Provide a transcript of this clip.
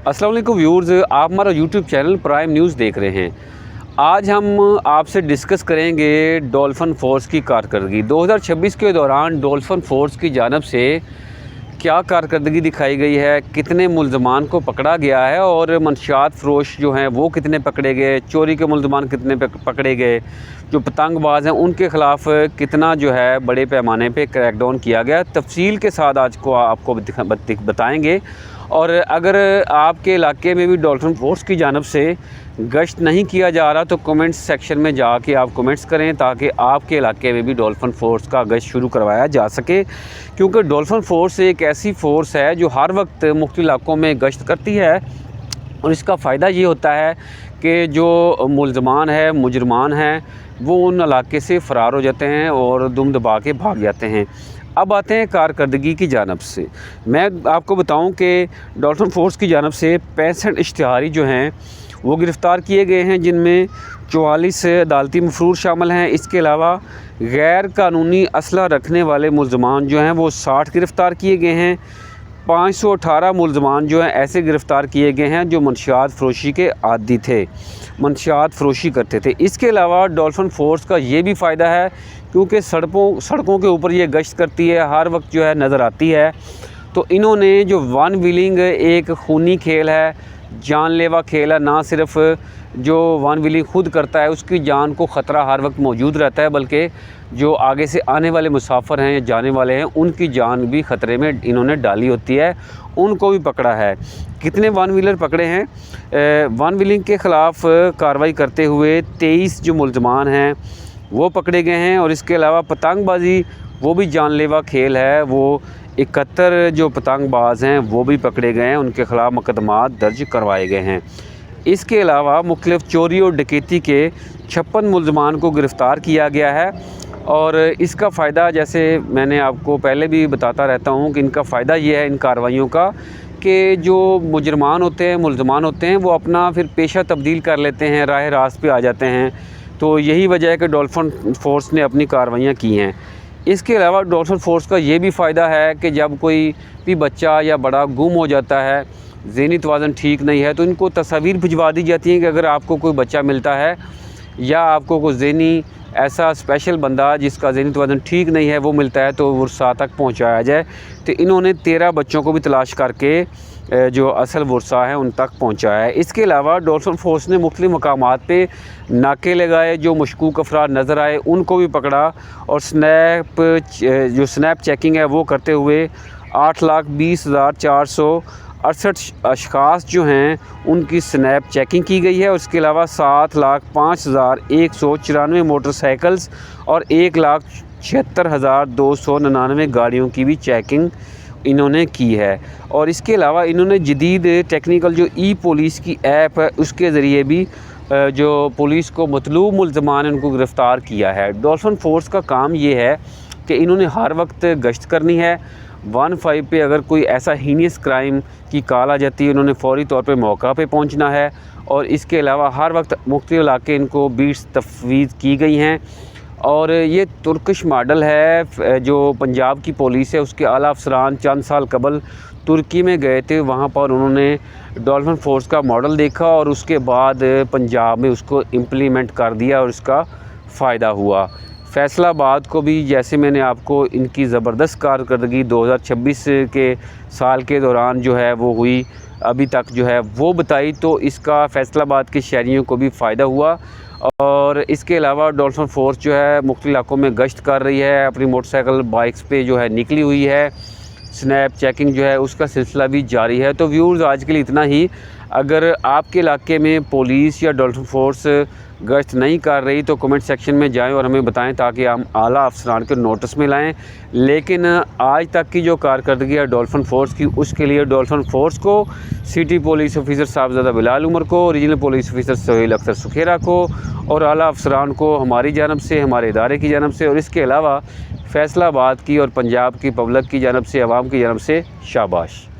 अस्सलाम वालेकुम व्यूअर्स, आप हमारा यूट्यूब चैनल प्राइम न्यूज़ देख रहे हैं। आज हम आपसे डिस्कस करेंगे डॉल्फिन फोर्स की कारकर्दगी। 2026 के दौरान डॉल्फिन फोर्स की जानिब से क्या कारकर्दगी दिखाई गई है, कितने मुल्ज़मान को पकड़ा गया है और मंशियात फ़रोश जो हैं वो कितने पकड़े गए, चोरी के मुल्ज़मान कितने पकड़े गए, जो पतंगबाज हैं उनके ख़िलाफ़ कितना जो है बड़े पैमाने पे क्रैकडाउन किया गया। तफसील के साथ आज को आपको बताएँगे। और अगर आपके इलाके में भी डॉल्फिन फोर्स की जानिब से गश्त नहीं किया जा रहा तो कमेंट्स सेक्शन में जाके आप कमेंट्स करें ताकि आपके इलाके में भी डॉल्फिन फोर्स का गश्त शुरू करवाया जा सके, क्योंकि डॉल्फिन फोर्स एक ऐसी फ़ोर्स है जो हर वक्त मुख्तलिफ इलाकों में गश्त करती है। और इसका फ़ायदा ये होता है कि जो मुल्ज़मान है, मुजरमान हैं, वो उन इलाके से फ़रार हो जाते हैं और दुम दबा के भाग जाते हैं। अब आते हैं कारकर्दगी की जानिब से। मैं आपको बताऊं कि डॉल्फिन फोर्स की जानिब से 65 इश्तिहारी जो हैं वो गिरफ़्तार किए गए हैं, जिनमें 44 अदालती मफरूर शामिल हैं। इसके अलावा गैर कानूनी असला रखने वाले मुल्ज़मान जो हैं वो 60 गिरफ़्तार किए गए हैं। 518 मुल्ज़मान जो हैं ऐसे गिरफ़्तार किए गए हैं जो मंशियात फ़रोशी के आदी थे, मंशियात फ़रोशी करते थे। इसके अलावा डॉल्फिन फोर्स का ये भी फ़ायदा है क्योंकि सड़कों के ऊपर ये गश्त करती है, हर वक्त जो है नज़र आती है। तो इन्होंने जो वन व्हीलिंग एक खूनी खेल है, जानलेवा खेल है, ना सिर्फ जो वन व्हीलिंग ख़ुद करता है उसकी जान को ख़तरा हर वक्त मौजूद रहता है, बल्कि जो आगे से आने वाले मुसाफिर हैं या जाने वाले हैं उनकी जान भी ख़तरे में इन्होंने डाली होती है, उनको भी पकड़ा है। कितने वन व्हीलर पकड़े हैं? वन व्हीलिंग के ख़िलाफ़ कार्रवाई करते हुए 23 जो मुल्ज़मान हैं वो पकड़े गए हैं। और इसके अलावा पतंगबाज़ी वो भी जानलेवा खेल है, वो 71 जो पतंगबाज हैं वो भी पकड़े गए हैं, उनके ख़िलाफ़ मुकदमात दर्ज करवाए गए हैं। इसके अलावा मुख्तलिफ़ चोरी और डकैती के 56 मुल्ज़मान को गिरफ़्तार किया गया है। और इसका फ़ायदा, जैसे मैंने आपको पहले भी बताता रहता हूँ कि इनका फ़ायदा ये है इन कार्रवाइयों का कि जो मुजरमान होते हैं, मुल्ज़मान होते हैं, वो अपना फिर पेशा तब्दील कर लेते हैं, राह रास्त पे आ जाते हैं। तो यही वजह है कि डॉल्फिन फोर्स ने अपनी कार्रवाइयाँ की हैं। इसके अलावा डॉल्फिन फोर्स का ये भी फ़ायदा है कि जब कोई भी बच्चा या बड़ा गुम हो जाता है, ज़हनी तवाज़ुन ठीक नहीं है, तो इनको तस्वीर भिजवा दी जाती हैं कि अगर आपको कोई बच्चा मिलता है या आपको कोई ज़हनी ऐसा स्पेशल बंदा जिसका ज़हनी तवाज़ुन ठीक नहीं है वो मिलता है तो वर्सा तक पहुंचाया जाए। तो इन्होंने 13 बच्चों को भी तलाश करके जो असल वर्सा है उन तक पहुंचाया है। इसके अलावा डॉल्फिन फोर्स ने मुख्तलिफ़ मकामात पे नाके लगाए, जो मशकूक अफराद नज़र आए उनको भी पकड़ा और स्नैप चेकिंग है वो करते हुए 8,20,468 अशख़ास जो हैं उनकी स्नैप चेकिंग की गई है। और इसके अलावा 7,05,194 मोटरसाइकिल्स और 1,76,299 गाड़ियों की भी चेकिंग इन्होंने की है। और इसके अलावा इन्होंने जदीद टेक्निकल जो ई पुलिस की ऐप है उसके ज़रिए भी जो पुलिस को मतलूब मुल्ज़मान उनको गिरफ़्तार किया है। डॉल्फिन फोर्स का काम ये है कि इन्होंने हर वक्त गश्त करनी है। 15 पे अगर कोई ऐसा हीनियस क्राइम की कॉल आ जाती है, उन्होंने फ़ौरी तौर पे मौका पे पहुंचना है। और इसके अलावा हर वक्त मुख्तलिफ़ इलाके इनको बीट्स तफवीज़ की गई हैं। और ये तुर्किश मॉडल है, जो पंजाब की पुलिस है उसके आला अफसरान चंद साल कबल तुर्की में गए थे, वहाँ पर उन्होंने डॉल्फिन फोर्स का मॉडल देखा और उसके बाद पंजाब में उसको इम्प्लीमेंट कर दिया और उसका फ़ायदा हुआ। फैसलाबाद को भी, जैसे मैंने आपको इनकी ज़बरदस्त कारकर्दगी 2026 के साल के दौरान जो है वो हुई अभी तक जो है वो बताई, तो इसका फैसलाबाद के शहरियों को भी फ़ायदा हुआ। और इसके अलावा डॉल्फिन फोर्स जो है मुख्तलिफ़ इलाकों में गश्त कर रही है, अपनी मोटरसाइकिल बाइक्स पे जो है निकली हुई है, स्नैप चेकिंग जो है उसका सिलसिला भी जारी है। तो व्यूअर्स आज के लिए इतना ही। अगर आपके इलाके में पुलिस या डॉल्फिन फोर्स गश्त नहीं कर रही तो कमेंट सेक्शन में जाएं और हमें बताएं ताकि हम आला अफसरान के नोटिस में लाएं। लेकिन आज तक की जो कारकर्दगी है डॉल्फिन फोर्स की, उसके लिए डॉल्फिन फोर्स को, city police officer Sahibzada Bilal Umar को, regional police officer Sohail Akhtar Sukhera को और आला अफसरान को हमारी जानब से, हमारे इदारे की जानब से, और इसके अलावा फैसलाबाद की और पंजाब की पब्लिक की जानब से, आवाम की जानब से शाबाश।